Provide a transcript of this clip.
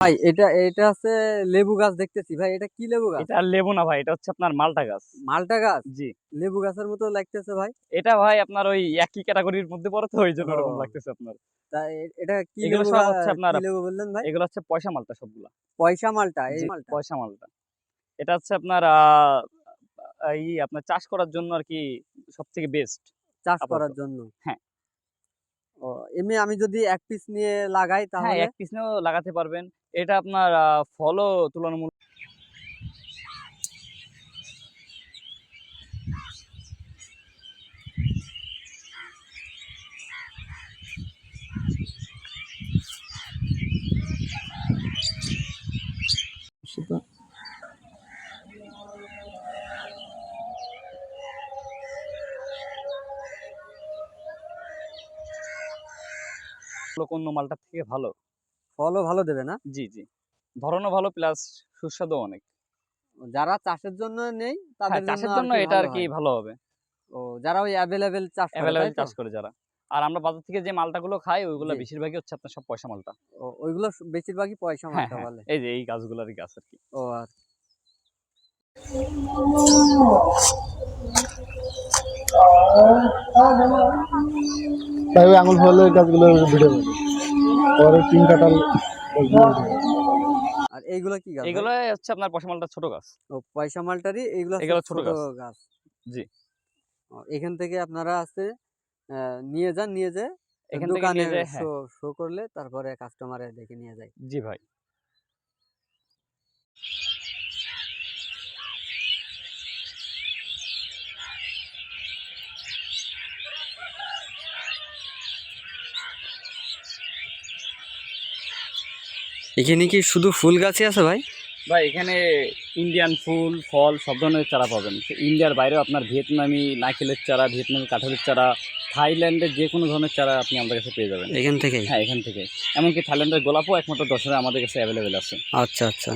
ভাই এটা এটা হচ্ছে লেবু গাছ দেখতেছি ভাই, এটা কি লেবু গাছ? এটা আর লেবু না ভাই, এটা হচ্ছে আপনার মালটা গাছ। মালটা গাছ? জি। লেবু গাছের মতো লাগতেছে ভাই। এটা ভাই আপনার ওই একই ক্যাটাগরির মধ্যে পড়ে, তো ওই জন্য ওরকম ও লাগতেছে আপনার। তা এটা কি এগুলো লেবু সব হচ্ছে আপনার, কি লেবু বললেন ভাই? এগুলো হচ্ছে পয়সা মালটা সবগুলা। পয়সা মালটা, এই জি, মালটা পয়সা মালটা। এটা হচ্ছে আপনার আপনার চাষ করার জন্য আরকি সবথেকে বেস্ট চাষ আপাতত। করার জন্য। হ্যাঁ। ও এমনি আমি যদি এক পিস নিয়ে লাগাই হ্যাঁ, তাহলে? এক পিস নিয়েও লাগাতে পারবেন। এটা আপনার ফলও তুলনামূলক অন্য মালটার থেকে ভালো। ফলও ভালো দেবে না? জি, জি। ধরনও ভালো প্লাস সুস্বাদুও অনেক। যারা চাষের জন্য নেই হ্যাঁ, তাদের জন্য চাষের আর জন্য কি এটা ভালো আরকি হয়। ভালো হবে। ও যারা ওই এভেলেবেল চাষ করে তাই এভেইলেবল তো? চাষ করে যারা। আর আমরা বাজার থেকে যে মালটাগুলো খাই ওইগুলা জি। বেশিরভাগই হচ্ছে আপনার সব পয়সা মালটা। ও ওইগুলো বেশিরভাগই পয়সা হ্যাঁ, মালটা হ্যাঁ। বলে। এই যে এই গাছগুলারই গাছ আরকি। ও আর তাই ওই আঙুল ফলে গাছগুলো ভিড়ে পড়ে পরে তিন কাটাল আর এইগুলো কি গাছ ভাই? এগুলো হচ্ছে আপনার পয়সা মালটার ছোট গাছ। ও পয়সা মালটারই এইগুলো হচ্ছে এগুলো ছোট ছোট গাছ। গাছ। জি। এখান থেকে আপনারা আছে নিয়ে যান, নিয়ে যেয়ে এখান থেকে দোকানে নিয়ে যায়, শো হ্যাঁ। শো করলে তারপরে কাস্টমারে দেখে নিয়ে যায়। জি ভাই। এখানে কি শুধু ফুল গাছই আছে ভাই? ভাই এখানে ইন্ডিয়ান ফুল, ফল সব ধরনের চারা পাবেন। ইন্ডিয়ার বাইরেও আপনার ভিয়েতনামি নারকেলের চারা, ভিয়েতনামি কাঁঠালের চারা, থাইল্যান্ডের যেকোনো ধরনের চারা আপনি আমাদের কাছে পেয়ে যাবেন। এখান থেকেই? হ্যাঁ, এখান থেকে। এমনকি থাইল্যান্ডের গোলাপও একমাত্র দশরা আমাদের কাছে অ্যাভেলেবেল আছে। আচ্ছা, আচ্ছা।